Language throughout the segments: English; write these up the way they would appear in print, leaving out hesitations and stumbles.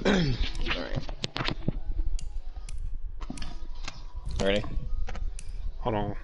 Alright. Ready? Hold on.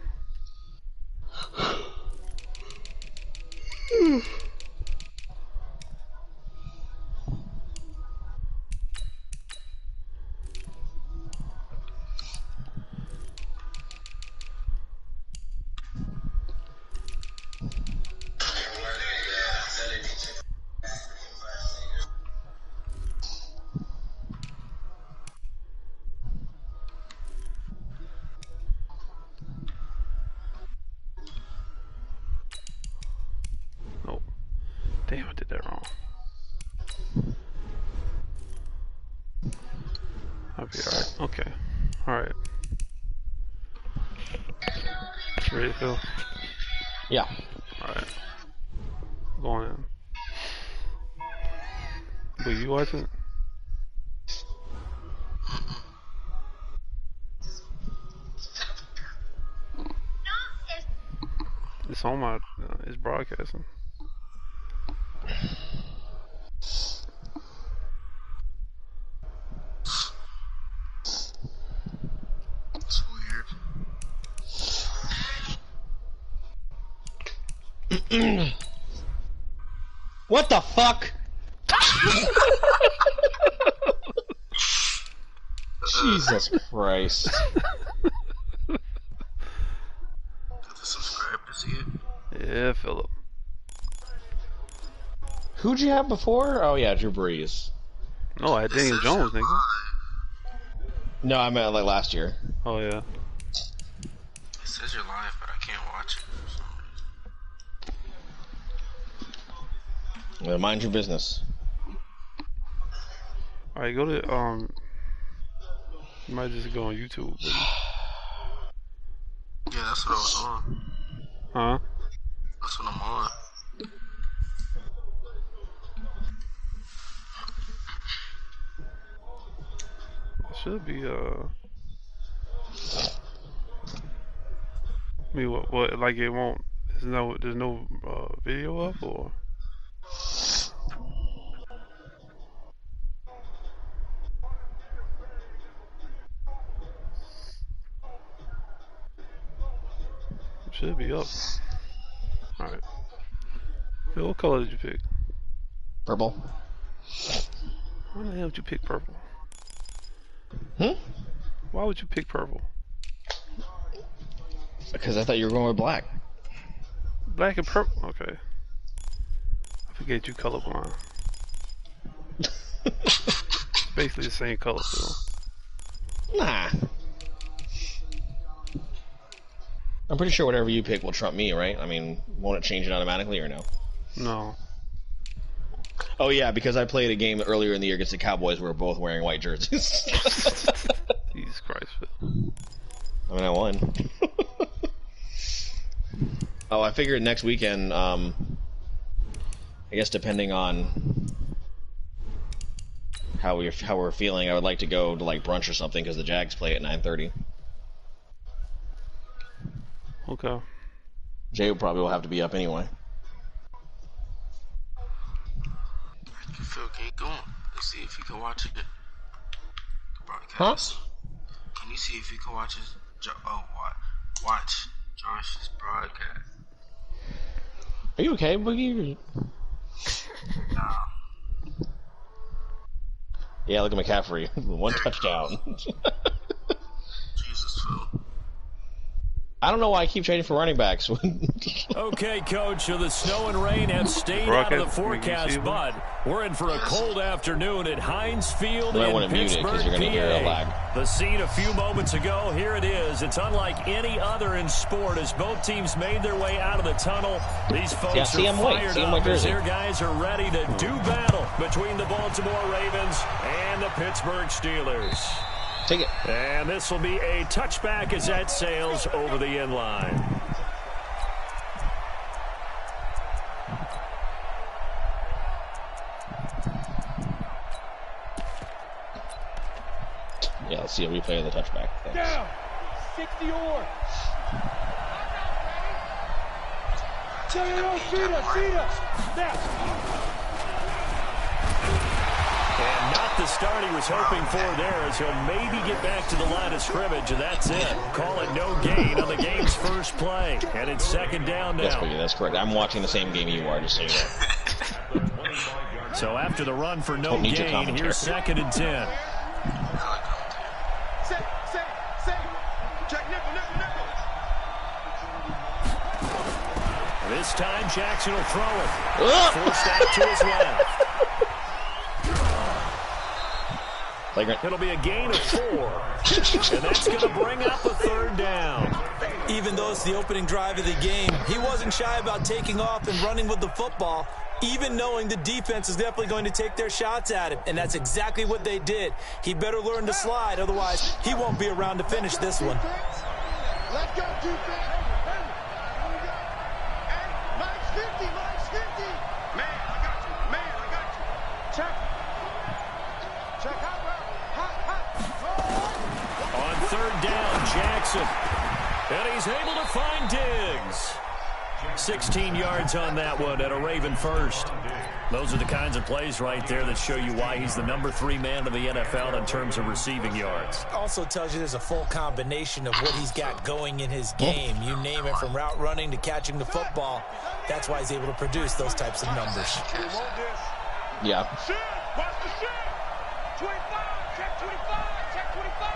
Nope. Damn, I did that wrong. I'll be alright. Okay. Alright. Ready, Phil? Yeah. Alright. Going in. Wait, you watching? It's on my, it's broadcasting. It's weird. What the fuck? Jesus Christ. Have to subscribe to see it. Yeah, Philip. Who'd you have before? Oh yeah, Drew Brees. No, I had Daniel Jones, nigga. No, I meant like last year. Oh yeah. It says you're live, but I can't watch it for some reason. Well, mind your business. Alright, go to, you might just go on YouTube. But... Yeah, that's what I was on. Huh? That's what I'm on. It should be, I mean, what, like it won't, there's no, video up, or? It should be up. Alright. Phil, what color did you pick? Purple. Why the hell did you pick purple? Hmm? Why would you pick purple? Because I thought you were going with black. Black and purple? Okay. I forget you colorblind. It's basically the same color, Phil. Nah. I'm pretty sure whatever you pick will trump me, right? I mean, won't it change it automatically or no? No. Oh yeah, because I played a game earlier in the year against the Cowboys where we were both wearing white jerseys. Jesus Christ, Phil. I mean, I won. Oh, I figured next weekend, I guess depending on how we're feeling, I would like to go to like brunch or something because the Jags play at 9:30. Okay. Jay probably will have to be up anyway. Phil, can you go on? Let's see if you can watch it. The broadcast. Huh? Can you see if you can watch his? Watch Josh's broadcast. Are you okay, Boogie? Nah. Yeah, look at McCaffrey. One touchdown. Jesus, Phil. I don't know why I keep trading for running backs. Okay, Coach, so the snow and rain have stayed out of the forecast, but we're in for a cold afternoon at Heinz Field in Pittsburgh, PA. The scene a few moments ago, here it is. It's unlike any other in sport as both teams made their way out of the tunnel. These folks are fired up as their guys are ready to do battle between the Baltimore Ravens and the Pittsburgh Steelers. Take it. And this will be a touchback as that sails over the end line. Yeah, let's see a replay of the touchback. Thanks. Down. 60 or. See us. Now. And not the start he was hoping for there, as he'll maybe get back to the line of scrimmage, and that's it. Call it no gain on the game's first play, and it's second down now. That's correct. I'm watching the same game you are, just so you know. So after the run for no gain, here's second and 10. This time Jackson will throw it. Forced out to his left. It'll be a gain of 4. And that's going to bring up a third down. Even though it's the opening drive of the game, he wasn't shy about taking off and running with the football, even knowing the defense is definitely going to take their shots at him. And that's exactly what they did. He better learn to slide, otherwise he won't be around to finish this one. Let's go, defense. Third down, Jackson. And he's able to find Diggs. 16 yards on that one at a Raven first. Those are the kinds of plays right there that show you why he's the number 3 man of the NFL in terms of receiving yards. Also tells you there's a full combination of what he's got going in his game. You name it, from route running to catching the football. That's why he's able to produce those types of numbers. Yeah. Watch the shit. 25, check 25, check 25.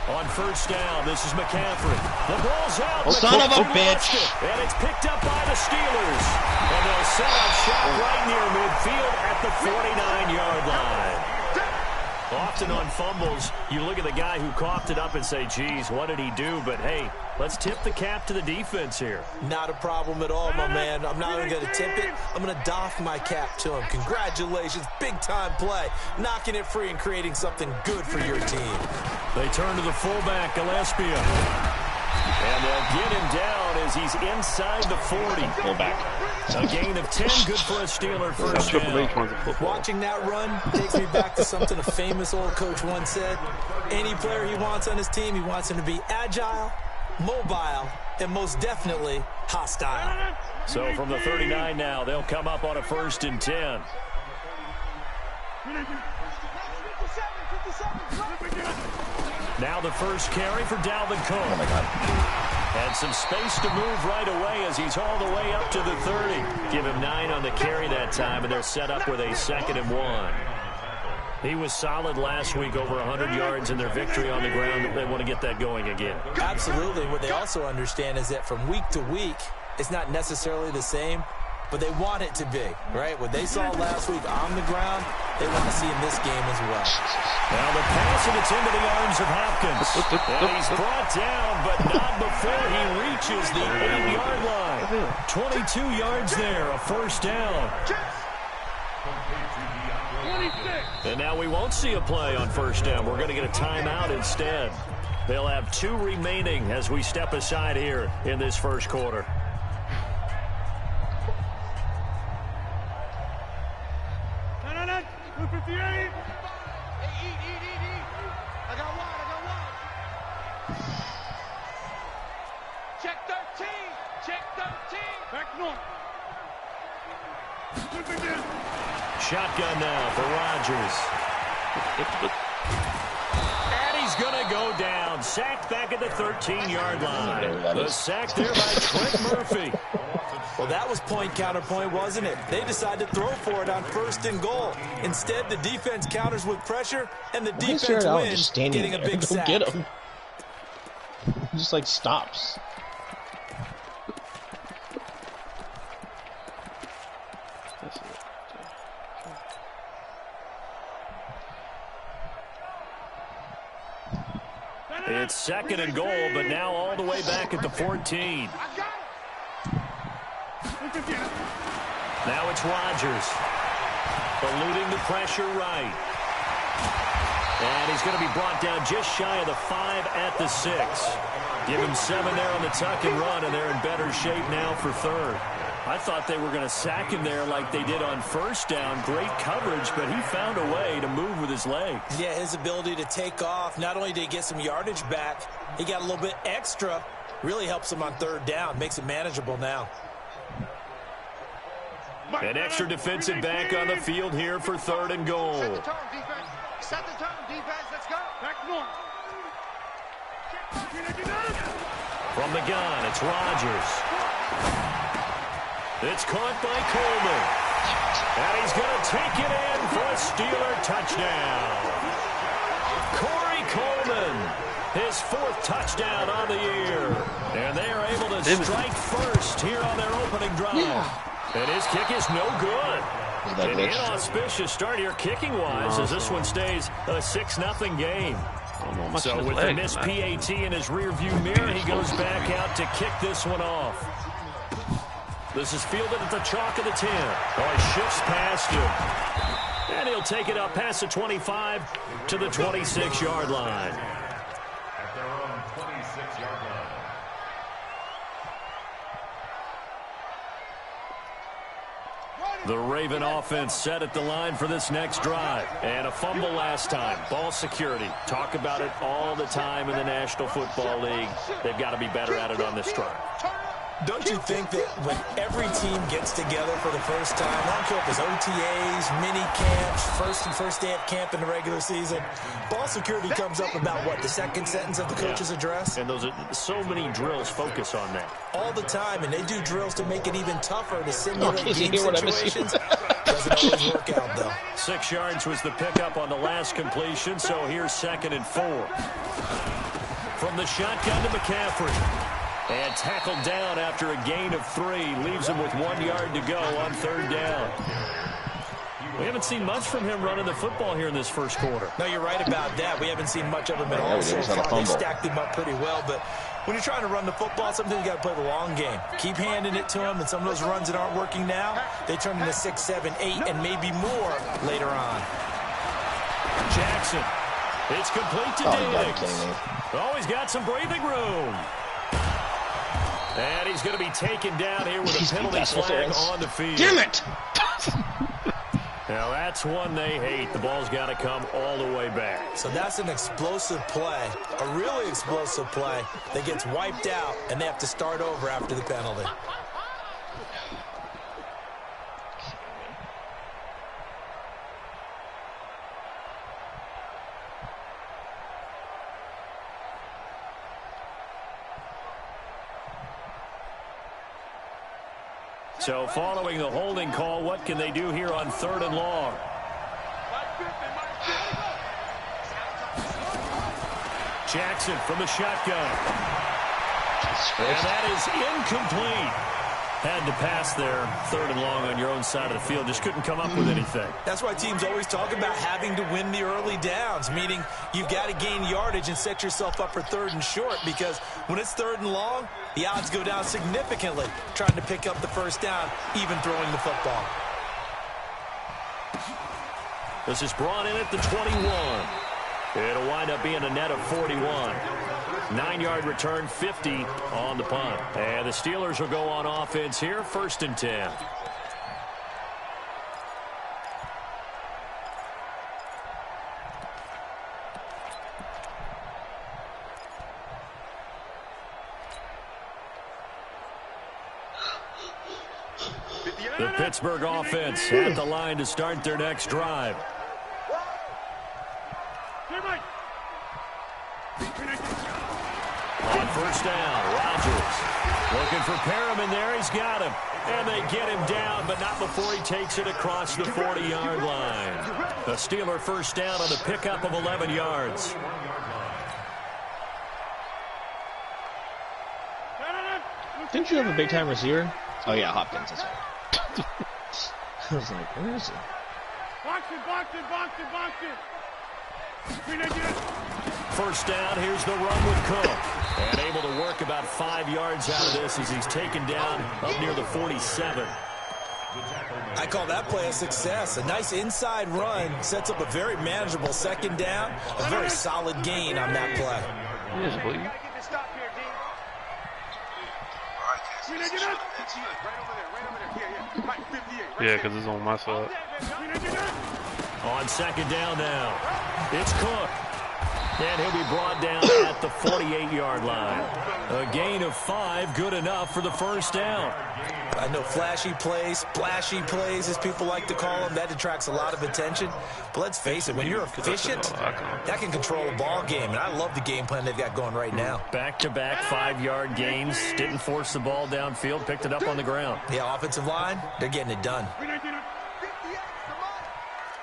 On first down, this is McCaffrey. The ball's out. Well, son of a bitch. And it's picked up by the Steelers. And they'll set up shop right near midfield at the 49-yard line. Often on fumbles, you look at the guy who coughed it up and say, geez, what did he do? But, hey, let's tip the cap to the defense here. Not a problem at all, my man. I'm not even going to tip it. I'm going to doff my cap to him. Congratulations. Big-time play. Knocking it free and creating something good for your team. They turn to the fullback, Gillespie. And they'll get him down as he's inside the 40. Fullback. A gain of 10, good for a Steeler first down. Watching that run takes me back to something a famous old coach once said. Any player he wants on his team, he wants him to be agile, mobile, and most definitely hostile. So from the 39 now, they'll come up on a 1st and 10. Now the first carry for Dalvin Cook. Oh, my God. And some space to move right away as he's all the way up to the 30. Give him 9 on the carry that time, and they're set up with a 2nd and 1. He was solid last week, over 100 yards in their victory on the ground. They want to get that going again. Absolutely. What they also understand is that from week to week, it's not necessarily the same, but they want it to be, right? What they saw last week on the ground, they want to see in this game as well. Now the pass, and it's into the arms of Hopkins. And he's brought down, but not before he reaches the 8-yard line. 22 yards there, a 1st down. And now we won't see a play on 1st down. We're going to get a timeout instead. They'll have 2 remaining as we step aside here in this first quarter. Check 13. Check 13. Back north. Shotgun now for Rodgers. And he's going to go down. Sacked back at the 13-yard line. The sack there by Trent Murphy. Well, that was point counterpoint, wasn't it? They decided to throw for it on 1st and goal. Instead, the defense counters with pressure, and the defense wins, getting a big sack. Get him. He just, like, stops. It's 2nd and goal, but now all the way back at the 14. Now it's Rodgers. Eluding the pressure right. And he's going to be brought down just shy of the 5 at the 6. Give him 7 there on the tuck and run, and they're in better shape now for 3rd. I thought they were going to sack him there like they did on 1st down. Great coverage, but he found a way to move with his legs. Yeah, his ability to take off, not only did he get some yardage back, he got a little bit extra. Really helps him on 3rd down, makes it manageable now. An extra defensive back on the field here for 3rd and goal. Set the tone, defense. Set the tone, defense. Let's go. Back more. From the gun, it's Rodgers. It's caught by Coleman. And he's going to take it in for a Steeler touchdown. Corey Coleman, his 4th touchdown on the year. And they are able to strike first here on their opening drive. Yeah. And his kick is no good. An inauspicious start here kicking-wise as this one stays a 6-0 game. So with the missed PAT in his rearview mirror, he goes back out to kick this one off. This is fielded at the chalk of the 10. Oh, he shifts past him. And he'll take it up past the 25 to the 26-yard line. At their own 26-yard line. The Raven offense set at the line for this next drive. And a fumble last time. Ball security. Talk about it all the time in the National Football League. They've got to be better at it on this drive. Don't you think that when every team gets together for the first time, I don't care if it's OTAs, mini camps, first day of camp in the regular season, ball security comes up about what, the second sentence of the coach's address? And those are so many drills focus on that. All the time, and they do drills to make it even tougher to simulate game situations. Doesn't always work out, though. 6 yards was the pickup on the last completion, so here's 2nd and 4. From the shotgun to McCaffrey. And tackled down after a gain of 3. Leaves him with 1 yard to go on 3rd down. We haven't seen much from him running the football here in this first quarter. No, you're right about that. We haven't seen much of him at all so far. They stacked him up pretty well, but when you're trying to run the football, sometimes you got to play the long game. Keep handing it to him, and some of those runs that aren't working now, they turn into 6, 7, 8, and maybe more later on. Jackson. It's complete to Diggs. Oh, he's got some breathing room. And he's going to be taken down here with a penalty flag on the field. Damn it! Now, that's one they hate. The ball's got to come all the way back. So that's an explosive play, a really explosive play that gets wiped out, and they have to start over after the penalty. So following the holding call, what can they do here on 3rd and long? Jackson from the shotgun. And that is incomplete. Had to pass there, 3rd and long on your own side of the field. Just couldn't come up with anything. That's why teams always talk about having to win the early downs, meaning you've got to gain yardage and set yourself up for 3rd and short, because when it's 3rd and long, the odds go down significantly trying to pick up the first down, even throwing the football. This is brought in at the 21. It'll wind up being a net of 41. 9-yard return, 50 on the punt. And the Steelers will go on offense here, 1st and 10. The Pittsburgh offense at the line to start their next drive. On 1st down, Rodgers looking for Perriman there. He's got him. And they get him down, but not before he takes it across the 40-yard line. The Steeler 1st down on the pickup of 11 yards. Didn't you have a big-time receiver? Oh, yeah, Hopkins. That's right. I was like, where is he? Box it. 1st down, here's the run with Cook. And able to work about 5 yards out of this as he's taken down up near the 47. I call that play a success. A nice inside run sets up a very manageable 2nd down. A very solid gain on that play. Yes, please. Yeah, because it's on my side. On 2nd down now, it's Cook. And he'll be brought down at the 48-yard line. A gain of 5, good enough for the first down. I know flashy plays, splashy plays, as people like to call them, that attracts a lot of attention. But let's face it, when you're efficient, that can control a ball game. And I love the game plan they've got going right now. Back-to-back 5-yard gains. Didn't force the ball downfield, picked it up on the ground. Yeah, offensive line, they're getting it done.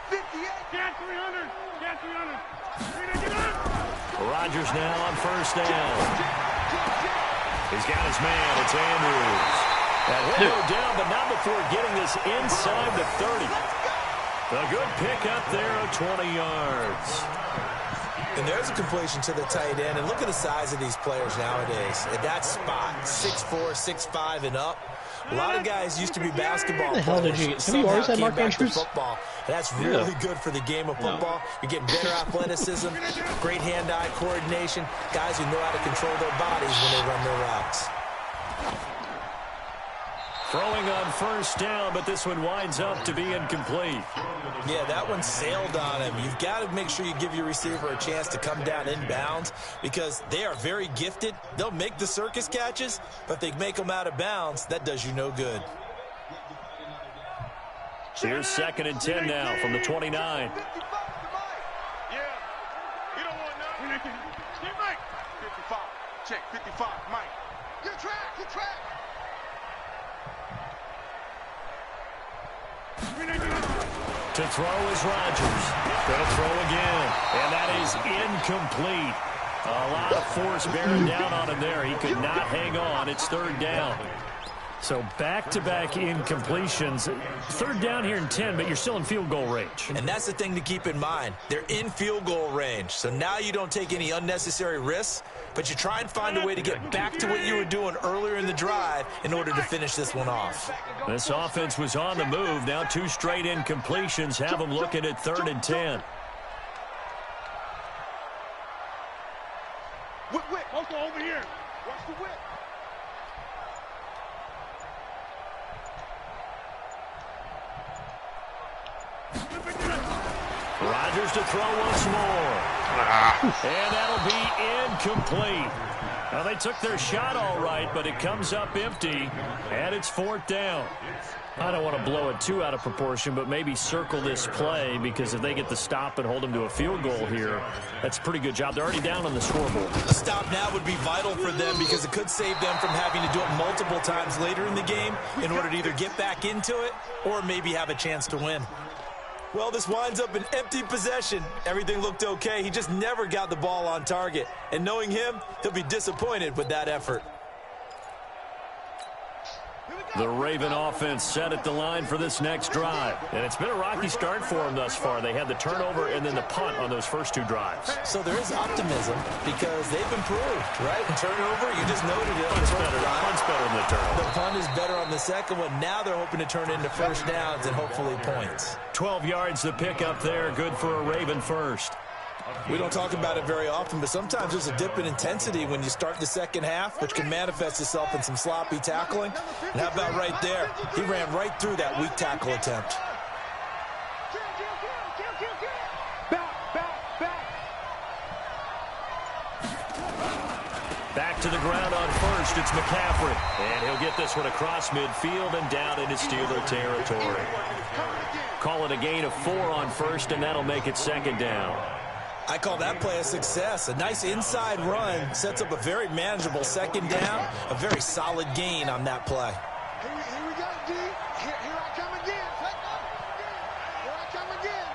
58, 300. Rodgers now on first down. He's got his man. It's Andrews. And he'll go down, but not before getting this inside the 30. A good pickup there of 20 yards. And there's a completion to the tight end. And look at the size of these players nowadays. At that spot, 6'4", 6'5", and up. A lot of guys used to be basketball players. How did you get 3 yards at Mark Andrews? Football. That's really good for the game of football. You're getting better athleticism, great hand-eye coordination, guys who know how to control their bodies when they run their routes. Throwing on first down, but this one winds up to be incomplete. Yeah, that one sailed on him. You've got to make sure you give your receiver a chance to come down inbounds because they are very gifted. They'll make the circus catches, but they make them out of bounds. That does you no good. Here's 2nd and 10 now from the 29. Yeah. You don't want none. Get Mike. 55. Check 55. Mike. Get track. Get track. To throw is Rodgers. Going to throw again. And that is incomplete. A lot of force bearing down on him there. He could not hang on. It's 3rd down. So back-to-back incompletions. 3rd down here in 10, but you're still in field goal range. And that's the thing to keep in mind. They're in field goal range. So now you don't take any unnecessary risks, but you try and find a way to get back to what you were doing earlier in the drive in order to finish this one off. This offense was on the move. Now 2 straight incompletions have them looking at 3rd and 10. Whip. Also over here. Watch the whip. Rodgers to throw once more. And that'll be incomplete. Now, they took their shot all right, but it comes up empty, and it's 4th down. I don't want to blow it too out of proportion, but maybe circle this play because if they get the stop and hold them to a field goal here, that's a pretty good job. They're already down on the scoreboard. A stop now would be vital for them because it could save them from having to do it multiple times later in the game in order to either get back into it or maybe have a chance to win. Well, this winds up an empty possession. Everything looked okay. He just never got the ball on target. And knowing him, he'll be disappointed with that effort. The Raven offense set at the line for this next drive. And it's been a rocky start for them thus far. They had the turnover and then the punt on those first 2 drives. So there is optimism because they've improved, right? And turnover, you just noted it. Punt's better than the turnover. The punt is better on the second one. Now they're hoping to turn it into first downs and hopefully points. 12 yards the pick up there. Good for a Raven first. We don't talk about it very often, but sometimes there's a dip in intensity when you start the second half, which can manifest itself in some sloppy tackling. And how about right there? He ran right through that weak tackle attempt. Back to the ground on first. It's McCaffrey. And he'll get this one across midfield and down into Steeler territory. Call it a gain of 4 on first, and that'll make it 2nd down. I call that play a success. A nice inside run sets up a very manageable 2nd down. A very solid gain on that play. Here we go, D. Here I come again. Here I come again.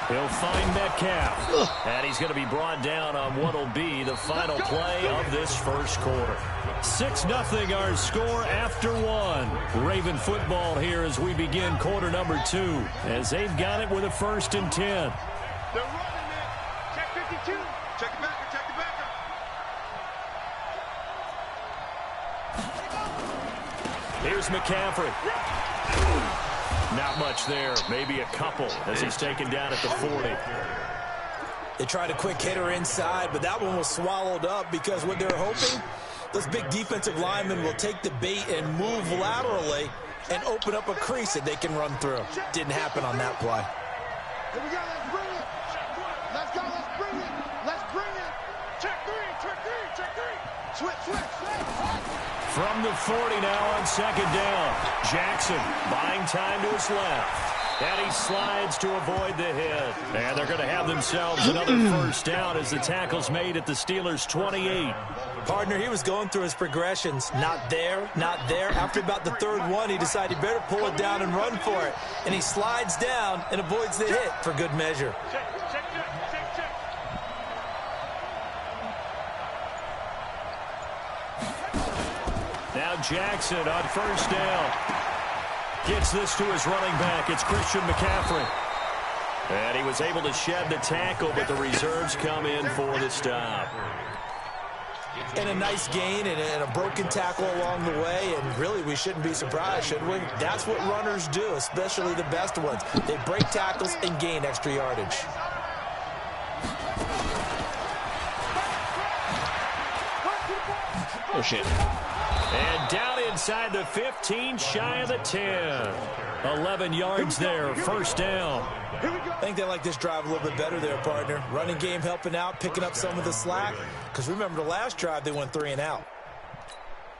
He'll find Metcalf. And he's going to be brought down on what'll be the final play of this first quarter. 6-0 our score after 1. Raven football here as we begin quarter number 2. As they've got it with a 1st and 10. They're running it. Check 52. Check it back. Check it back. Here's McCaffrey. Not much there. Maybe a couple as he's taken down at the 40. They tried a quick hitter inside, but that one was swallowed up because what they're hoping, those big defensive linemen will take the bait and move laterally and open up a crease that they can run through. Didn't happen on that play. Here we go. Let's bring it. Let's go. Let's bring it. Let's bring it. Check three. Check three. Check three. Switch. Switch. Switch. From the 40 now on second down. Jackson buying time to his left. And he slides to avoid the hit. And they're going to have themselves another first down as the tackle's made at the Steelers' 28. Partner, he was going through his progressions. Not there, not there. After about the third one, he decided he better pull it down and run for it. And he slides down and avoids the hit for good measure. Now Jackson on first down. Gets this to his running back. It's Christian McCaffrey. And he was able to shed the tackle, but the reserves come in for the stop. And a nice gain and a broken tackle along the way. And really, we shouldn't be surprised, should we? That's what runners do, especially the best ones. They break tackles and gain extra yardage. Oh, shit. And down inside the 15, shy of the 10. 11 yards there, first down. I think they like this drive a little bit better there, partner. Running game helping out, picking up some of the slack. Because remember, the last drive, they went 3 and out.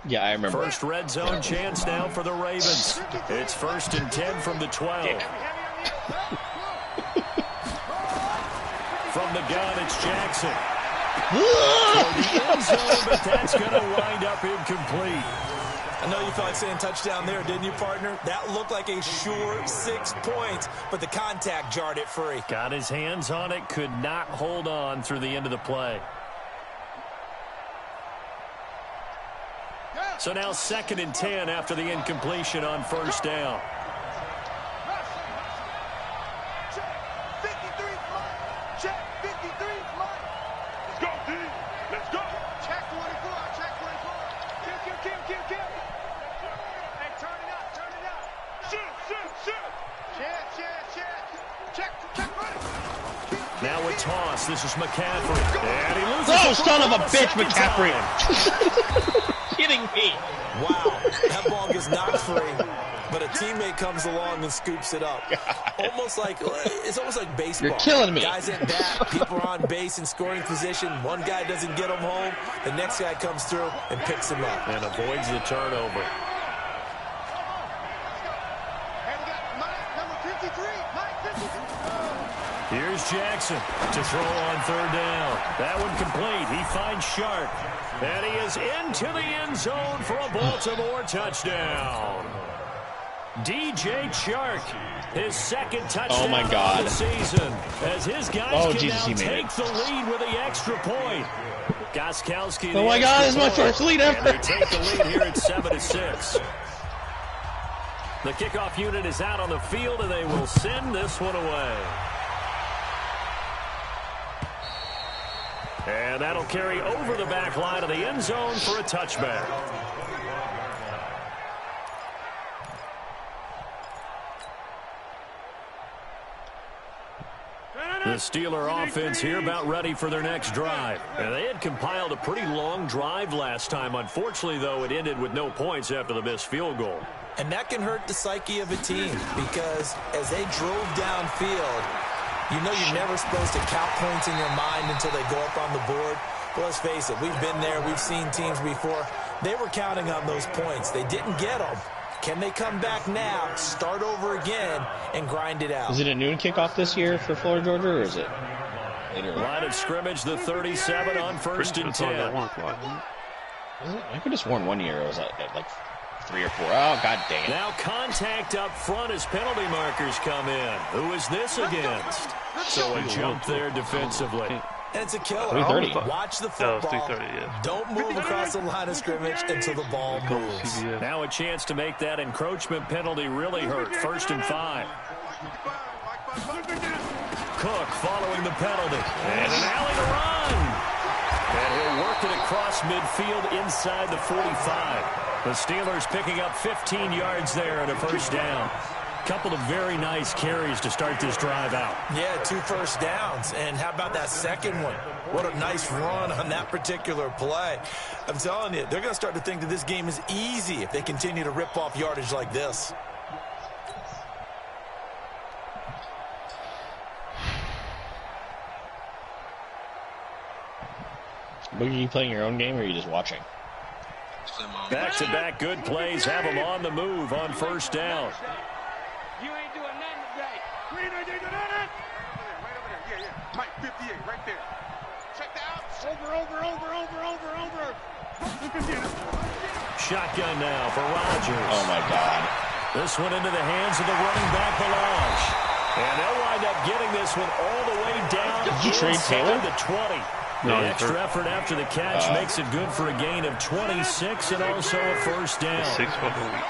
Yeah, I remember. First red zone chance now for the Ravens. It's 1st and 10 from the 12. From the gun, it's Jackson. For the end zone, but that's going to wind up incomplete. I know you felt like saying touchdown there, didn't you, partner? That looked like a sure 6 points, but the contact jarred it free. Got his hands on it, could not hold on through the end of the play. So now 2nd and 10 after the incompletion on first down. Now a toss. This is McCaffrey. And he loses. Oh, son of a bitch, McCaffrey. Kidding me. Wow. That ball gets knocked free, but a teammate comes along and scoops it up. It's almost like baseball. You're killing me. Guys at bat, people are on base in scoring position. One guy doesn't get them home. The next guy comes through and picks him up. And avoids the turnover. Here's Jackson to throw on third down. That one complete. He finds Sharp. And he is into the end zone for a Baltimore touchdown. DJ Chark, his 2nd touchdown of the season. As his guys can now take the lead with the extra point. Gostkowski. Oh my God, this is my first lead ever. And they take the lead here at 7-6. The kickoff unit is out on the field, and they will send this one away. And that'll carry over the back line of the end zone for a touchback. The Steeler offense here about ready for their next drive. And they had compiled a pretty long drive last time. Unfortunately, though, it ended with no points after the missed field goal. And that can hurt the psyche of a team because as they drove downfield, you know you're never supposed to count points in your mind until they go up on the board. But let's face it, we've been there. We've seen teams before. They were counting on those points. They didn't get them. Can they come back now, start over again, and grind it out? Is it a noon kickoff this year for Florida, Georgia, or is it later? Line of scrimmage, the 37 on 1st and 10. I could have sworn 1 year it was at like 3 or 4. Oh, God dang it. Now contact up front as penalty markers come in. Who is this against? So a jump there defensively. And it's a killer. 3:30. Watch the football. 3:30, yeah. Don't move across the line of scrimmage until the ball moves. Now a chance to make that encroachment penalty really hurt. 1st and 5. Cook following the penalty. And an alley to run. And he'll work it across midfield inside the 45. The Steelers picking up 15 yards there and a first down. Couple of very nice carries to start this drive out. Yeah, 2 first downs. And how about that second one? What a nice run on that particular play. I'm telling you, they're going to start to think that this game is easy if they continue to rip off yardage like this. Boogie, you playing your own game or are you just watching? Back-to-back good plays have them on the move on first down. You ain't doing nothing today. We ain't doing nothing. Right over there. Yeah. Mike 58, right there. Check that out. Over. Shotgun now for Rodgers. Oh, my God. This one into the hands of the running back, Balaj. And they'll wind up getting this one all the way down. Did you trade Taylor? The 20. No, the extra effort after the catch makes it good for a gain of 26 and also a first down. 6 fucking weeks.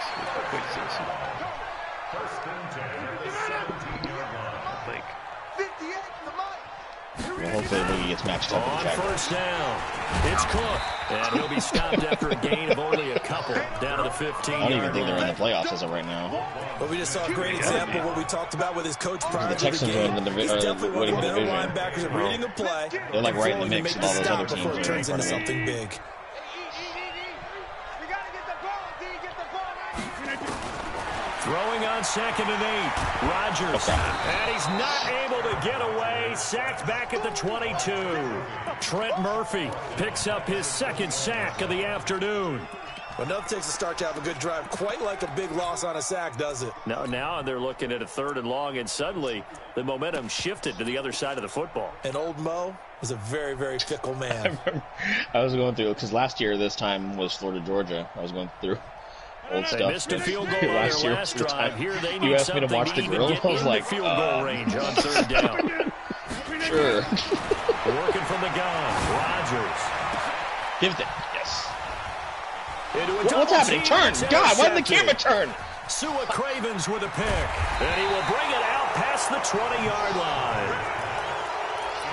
Well, hopefully Boogie gets matched up. On first down, it's Cook. And he'll be stopped after a gain of only a couple, down to the 15-yard line. I don't even think they're in the playoffs as of right now. But we just saw a great example of what we talked about with his coach prior to the Texans game. He's definitely winning the division. Linebackers are reading a play. They're like right in the mix with all those other teams. Before it turns into something big. Throwing on 2nd and 8. Rodgers. And he's not able to get away. Sacked back at the 22. Trent Murphy picks up his 2nd sack of the afternoon. Well, nothing takes a start to have a good drive quite like a big loss on a sack, does it? No, now they're looking at a 3rd and long, and suddenly the momentum shifted to the other side of the football. And old Mo was a very, very fickle man. I was going through, because last year this time was Florida, Georgia. I was going through old stuff. They missed a field goal on their last drive. Here they need you asked me to watch the grill. I was like, field goal range on 3rd down. Sure. Working from the gun. Rodgers. Give it. Yes. What's happening? Turn. God, why did the camera turn? Sua Cravens with a pick. And he will bring it out past the 20-yard line.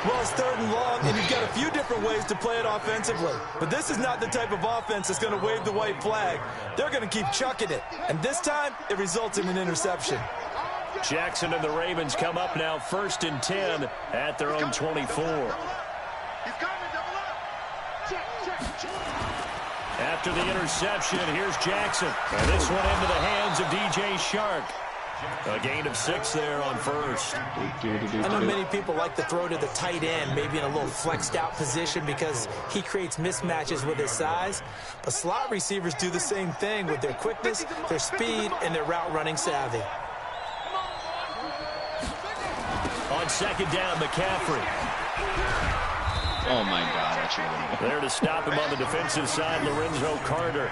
Well, it's 3rd and long, and you've got a few different ways to play it offensively. But this is not the type of offense that's going to wave the white flag. They're going to keep chucking it. And this time, it results in an interception. Jackson and the Ravens come up now 1st and 10 at their own 24. After the interception, here's Jackson. And this one into the hands of DJ Shark. A gain of 6 there on first. I know many people like to throw to the tight end, maybe in a little flexed out position because he creates mismatches with his size. But slot receivers do the same thing with their quickness, their speed, and their route running savvy. On 2nd down, McCaffrey. Oh my God, that should have been there to stop him on the defensive side, Lorenzo Carter.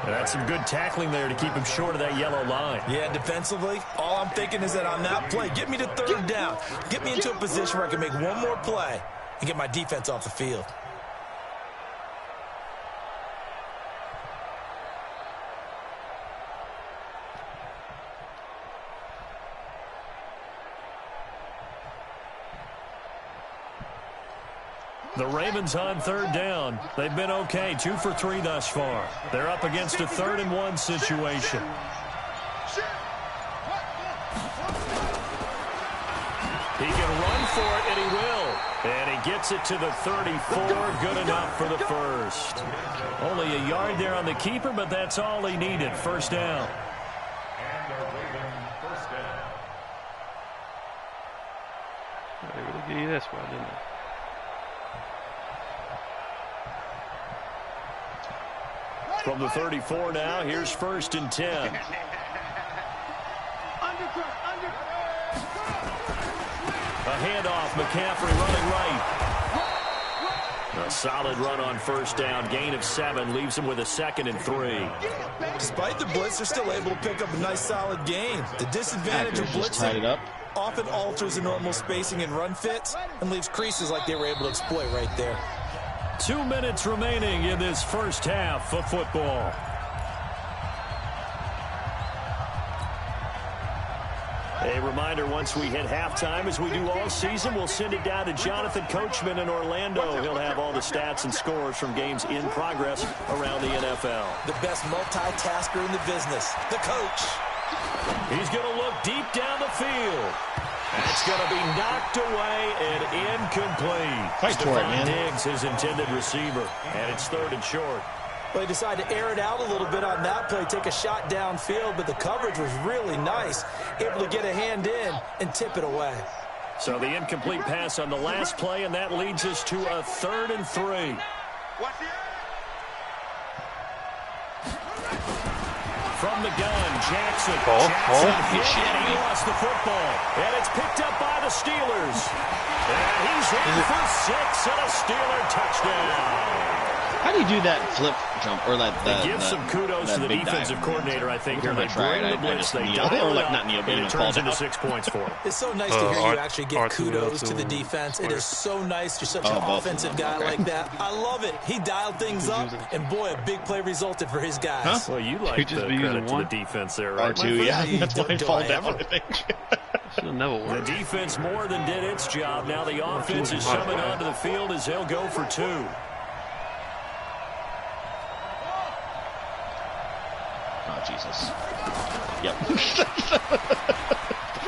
That's some good tackling there to keep him short of that yellow line. Yeah, defensively, all I'm thinking is that on that play, get me to 3rd down. Get me into a position where I can make one more play and get my defense off the field. The Ravens on 3rd down. They've been okay, 2 for 3 thus far. They're up against a 3rd and 1 situation. He can run for it, and he will. And he gets it to the 34. Good enough for the first. Only a yard there on the keeper, but that's all he needed. 1st down. They really gave you that spot, didn't they? From the 34 now, here's 1st and 10. A handoff, McCaffrey running right. A solid run on 1st down. Gain of 7 leaves him with a 2nd and 3. Despite the blitz, they're still able to pick up a nice solid gain. The disadvantage of blitzing often alters the normal spacing and run fits and leaves creases like they were able to exploit right there. 2 minutes remaining in this first half of football. A reminder, once we hit halftime, as we do all season, we'll send it down to Jonathan Coachman in Orlando. He'll have all the stats and scores from games in progress around the NFL. The best multitasker in the business, the coach. He's going to look deep down the field. It's going to be knocked away and incomplete. Fight for it, man. Diggs, his intended receiver, and it's 3rd and short. Well, he decided to air it out a little bit on that play, take a shot downfield, but the coverage was really nice. Able to get a hand in and tip it away. So the incomplete pass on the last play, and that leads us to a 3rd and 3. Watch it. From the gun, Jackson. He lost the football. And it's picked up by the Steelers. And he's in for 6 and a Steeler touchdown. How do you do that flip jump or that? They give some kudos to the defensive coordinator, I think. Here they bring the blitz, they dial it up, and it turns into 6 points for them. It's so nice to hear you actually give kudos to the defense. It is so nice. You're such an offensive guy like that. I love it. He dialed things up, and boy, a big play resulted for his guys. Huh? Well, you like the credit to the defense there, right? R2, yeah. That's why I fall down, I think. The defense more than did its job. Now the offense is coming onto the field as they'll go for 2. Oh, Jesus. Yep.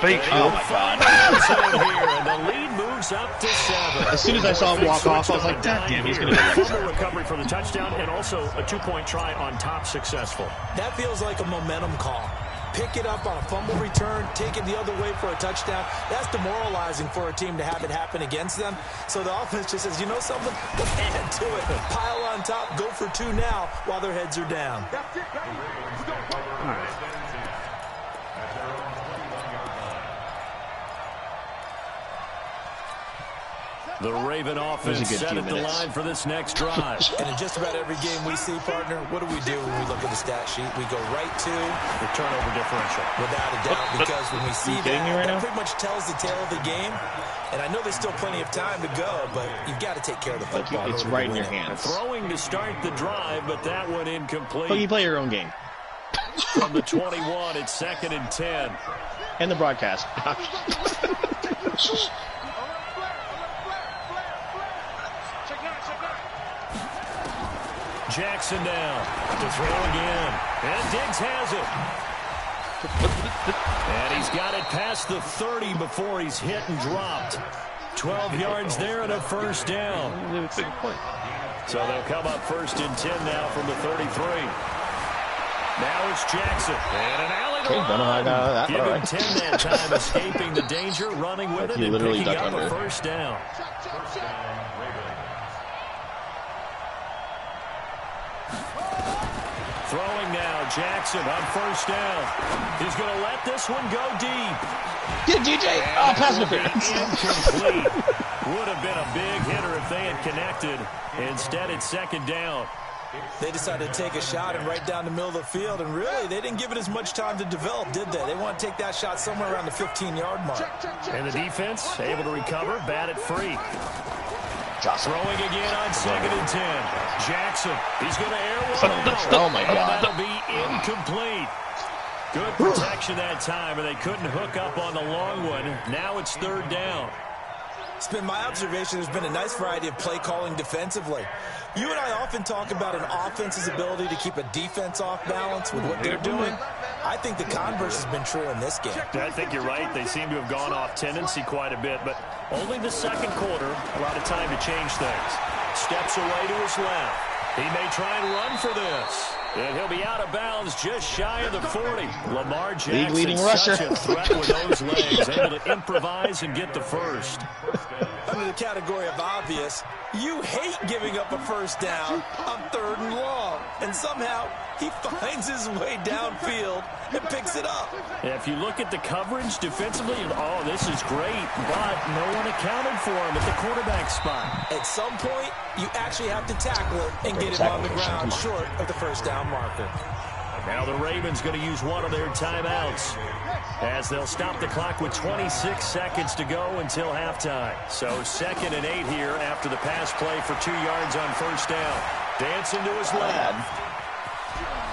Fake oh, my God. Here, and the lead moves up to 7. As soon as I saw him walk off, I was like, God damn, he's going to do fumble recovery for the touchdown, and also a 2-point try on top successful. That feels like a momentum call. Pick it up on a fumble return, take it the other way for a touchdown. That's demoralizing for a team to have it happen against them. So the offense just says, you know something? Let's add to it. Pile on top, go for 2 now while their heads are down. That's it, baby. Let's go. All right. The Raven offense set at the line for this next drive. And in just about every game we see, partner, what do we do when we look at the stat sheet? We go right to the turnover differential. Without a doubt, because when we see that pretty much tells the tale of the game. And I know there's still plenty of time to go, but you've got to take care of the football. It's right in your hands. Throwing to start the drive, but that one incomplete. But you play your own game. From the 21, it's 2nd and 10. And the broadcast. Jackson down to throw again. And Diggs has it. And he's got it past the 30 before he's hit and dropped. 12 yards there and a first down. So they'll come up 1st and 10 now from the 33. Now it's Jackson. And an alley to run. Give him 10 that time, escaping the danger, running with it, and picking up a first down. Throwing now, Jackson on first down. He's going to let this one go deep. Get DJ. Oh, pass interference. Incomplete. Would have been a big hitter if they had connected. Instead, it's 2nd down. They decided to take a shot and right down the middle of the field, and really, they didn't give it as much time to develop, did they? They want to take that shot somewhere around the 15-yard mark. And the defense able to recover, bat it free. Throwing again on 2nd and 10. Jackson, he's going to air one. Oh, my God. That'll be incomplete. Good protection that time, and they couldn't hook up on the long one. Now it's 3rd down. It's been my observation there's been a nice variety of play calling defensively. You and I often talk about an offense's ability to keep a defense off balance with what they're doing. I think the converse has been true in this game. I think you're right. They seem to have gone off tendency quite a bit, but only the 2nd quarter, a lot of time to change things. Steps away to his left. He may try and run for this. And he'll be out of bounds just shy of the 40. Lamar Jackson, such a threat with those legs, able to improvise and get the first. Under the category of obvious, you hate giving up a first down on 3rd and long. And somehow, he finds his way downfield and picks it up. Yeah, if you look at the coverage defensively, oh, this is great, but no one accounted for him at the quarterback spot. At some point, you actually have to tackle it and get him on the ground short of the first down marker. Now the Ravens going to use one of their timeouts as they'll stop the clock with 26 seconds to go until halftime. So 2nd and 8 here after the pass play for 2 yards on first down. Dancing to his left.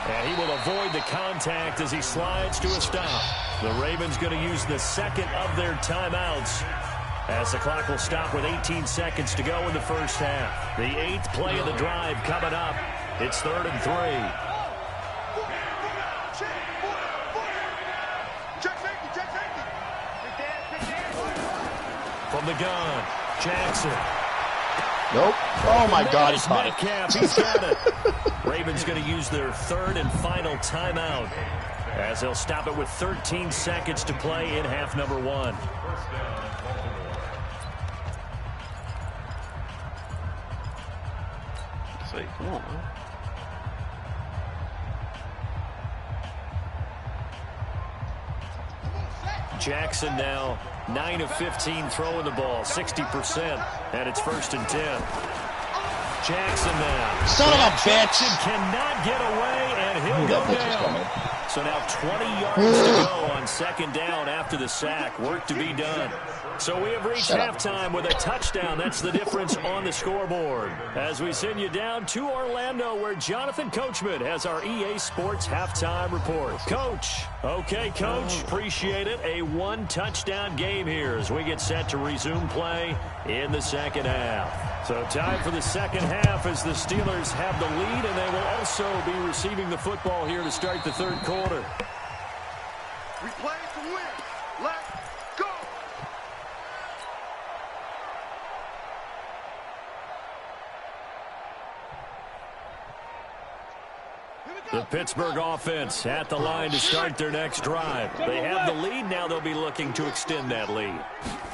And he will avoid the contact as he slides to a stop. The Ravens going to use the 2nd of their timeouts as the clock will stop with 18 seconds to go in the first half. The 8th play of the drive coming up. It's 3rd and 3. From the gun, Jackson. Nope. Oh, my God, he caught it. He's got it. Ravens going to use their 3rd and final timeout as they'll stop it with 13 seconds to play in half number 1. fake. Come on, man. Jackson now 9 of 15 throwing the ball, 60%, and it's 1st and 10. Jackson now. Son of a bitch! Jackson cannot get away, and he'll go down. So now 20 yards to go on 2nd down after the sack. Work to be done. So we have reached halftime with a touchdown. That's the difference on the scoreboard. As we send you down to Orlando, where Jonathan Coachman has our EA Sports halftime report. Coach. Okay, Coach. Appreciate it. A 1-touchdown game here as we get set to resume play in the 2nd half. So time for the 2nd half as the Steelers have the lead, and they will also be receiving the football here to start the 3rd quarter. We play to win. Let's go. The Pittsburgh offense at the line to start their next drive. They have the lead. Now they'll be looking to extend that lead.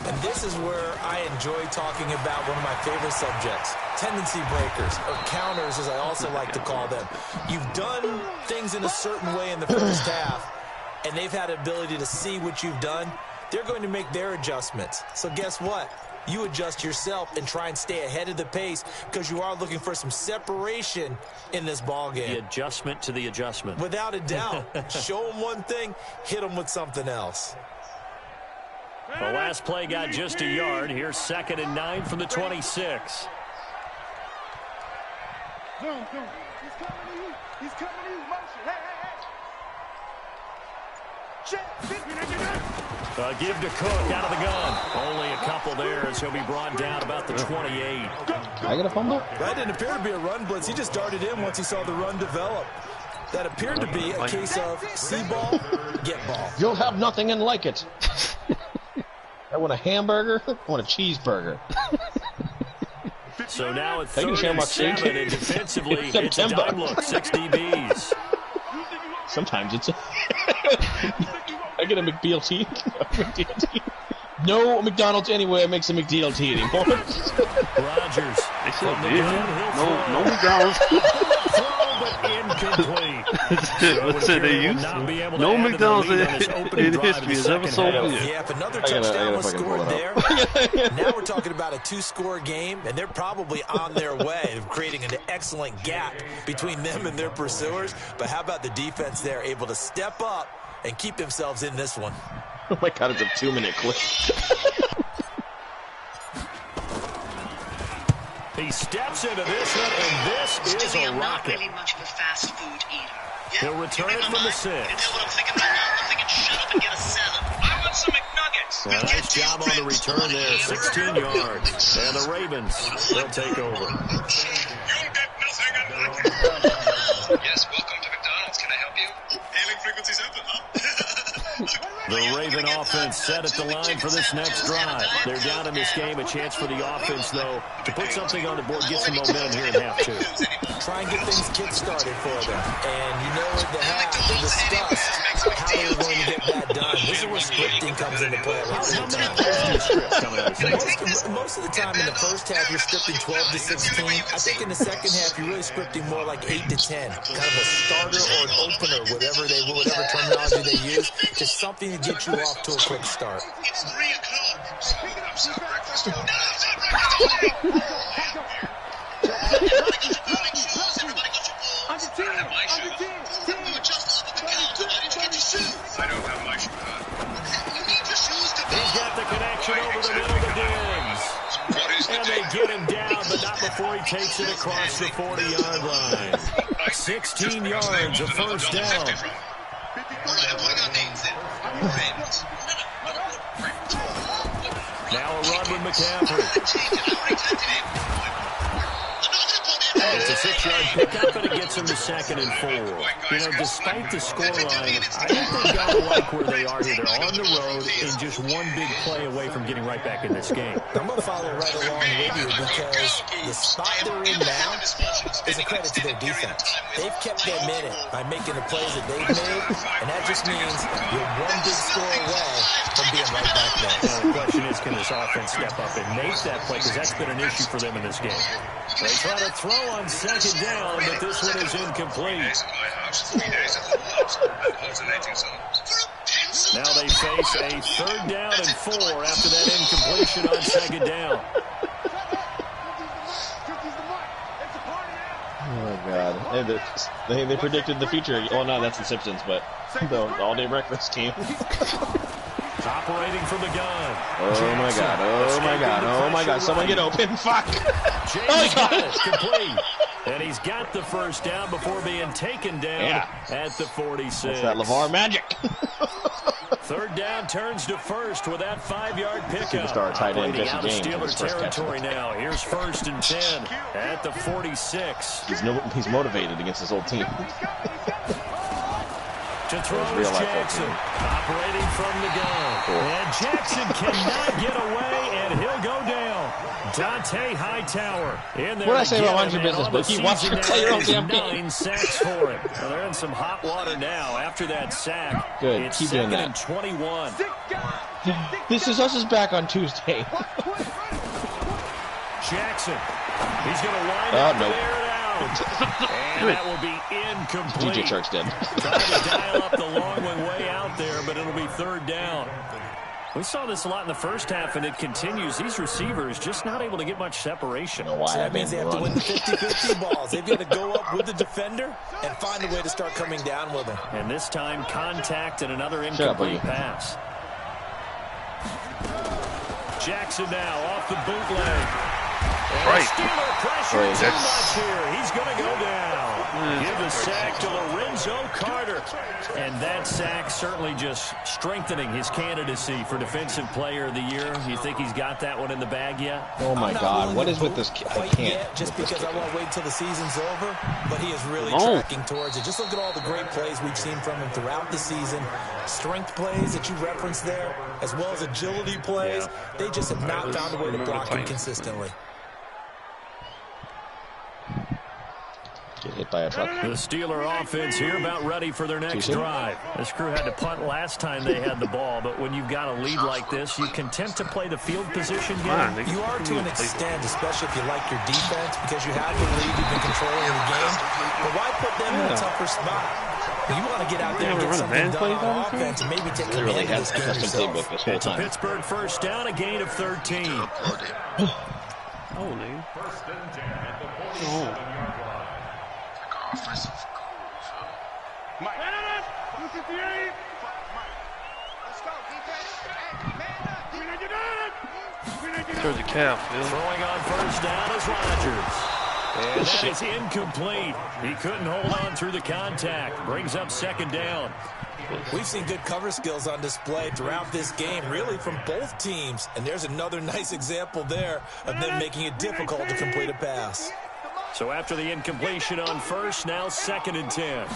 And this is where I enjoy talking about one of my favorite subjects, tendency breakers, or counters as I also like to call them. You've done things in a certain way in the first half, and they've had the ability to see what you've done. They're going to make their adjustments. So guess what? You adjust yourself and try and stay ahead of the pace because you are looking for some separation in this ball game. The adjustment to the adjustment. Without a doubt. Show them one thing, hit them with something else. The last play got just a yard. Here's 2nd and 9 from the 26. No. He's coming to you. He's coming to you. Motion. Hey. Check. Give to Cook out of the gun. Only a couple there as he'll be brought down about the 28. I get a fumble? That didn't appear to be a run blitz. He just darted in once he saw the run develop. That appeared to be a case of see ball, get ball. You'll have nothing and like it. I want a hamburger. I want a cheeseburger. So now it's 3rd and 7, and defensively it's a dime look. 6 DBs. Sometimes it's I get a McBLT. No McDonald's anywhere makes a McDLT anymore. Rogers. They still did. No McDonald's. But incomplete. What's it they use? No McDonald's in history has ever sold beer. Yeah, if another touchdown was scored there, now we're talking about a 2-score game, and they're probably on their way of creating an excellent gap between them and their pursuers. But how about the defense there, able to step up and keep themselves in this one? Oh my God, it's a 2-minute clip. He steps into this one, and this is a rocket. Not really much of a fast food eater. He'll return it from the 6. You know what I'm thinking right now? I'm thinking shut up and get a 7. I want some McNuggets. Well, nice job on the return there, 16 yards. And the Ravens, they'll take over. You'll get nothing and Yes, welcome to McDonald's. Can I help you? Hailing frequencies open, huh? The Raven offense set at the line for this next drive. They're down in this game. A chance for the offense, though, to put something on the board, get some momentum here in half 2. Try and get things kick-started for them. And you know at the half, they discussed how they're going to get that done. This is where scripting comes into play. Most of the time in the first half, you're scripting 12 to 16. I think in the second half, you're really scripting more like 8 to 10. Kind of a starter or an opener, whatever terminology they use. Just something to get you off to a quick start. It's 3 o'clock. Picking up some breakfast. No, it's not breakfast. Everybody got your balls. I have my shoes. You were just up at the counter. Why did you get your shoes? I don't have my shoes. You need your shoes to He's got the connection over the middle to Diggs. And they get him down, but not before he takes it across the 40-yard line. 16 yards, a first down. Now a run with McCaffrey. It's a 6-yard pickup, and it gets him to 2nd and 4. You know, despite the scoreline, I think they've got to like where they are here. They're on the road and just one big play away from getting right back in this game. I'm going to follow right along with you because the spot they're in now is a credit to their defense. They've kept them in it by making the plays that they've made, and that just means you're one big score away from being right back there. Now, the question is, can this offense step up and make that play? Because that's been an issue for them in this game. They try to throw on 2nd second down, but this one is incomplete. Now they face a 3rd down and 4 after that incompletion on second down. Oh, God. They predicted the future. Oh, no, that's the Simpsons, but the all-day breakfast team. Operating from the gun. Oh, my God. Oh, my God. Oh, my God. Someone get open. Fuck. James got it. Complete. And he's got the first down before being taken down at the 46. That's that LeVar magic. 3rd down turns to 1st with that 5-yard pickup. Superstar tight end Jesse out of James. Steeler territory now. Here's 1st and 10 at the 46. He's motivated against his old team. To throw is Jackson, operating from the gun. Cool. And Jackson cannot get away, and he'll go down. Dante Hightower in there. What did I say about mind your business, but you watch your play your own damn game. 9 sacks for him. Well, they're in some hot water now after that sack. Good, it's keep doing that. 2nd and 21. This is us back on Tuesday. Jackson, he's going to line up there and out. And that will be incomplete. DJ Shark's dead. Trying to dial up the long one way out there, but it'll be 3rd down. We saw this a lot in the first half, and it continues. These receivers just not able to get much separation. So that means they have to win the 50-50 balls. They've got to go up with the defender and find a way to start coming down with him. And this time, contact and another incomplete pass. Jackson now off the bootleg. Right. Steeler pressure too much here. He's going to go down. Give the sack to Lorenzo Carter. And that sack certainly just strengthening his candidacy for Defensive Player of the Year. You think he's got that one in the bag yet? Oh, my God. What is with this kid? I can't. Just because I want to wait until the season's over, but he is really tracking towards it. Just look at all the great plays we've seen from him throughout the season. Strength plays that you referenced there, as well as agility plays. They just have not found a way to block him consistently. Get hit by a truck. The Steeler offense here about ready for their next drive. This crew had to punt last time they had the ball, but when you've got a lead like this, you can tend to play the field position game. You are to an extent, especially if you like your defense, because you have the lead, you've been controlling the game. But why put them in a tougher spot? You want to get out there and get something done on offense and maybe take command of this game yourself. It's a Pittsburgh first down, a gain of 13. Holy. Offensive. Mike. Let's go, defense. Throw the calf, Phil. Throwing on first down is Rodgers. And that is incomplete. He couldn't hold on through the contact. Brings up 2nd down. We've seen good cover skills on display throughout this game, really from both teams. And there's another nice example there of them making it difficult to complete a pass. So after the incompletion on first, now 2nd and 10.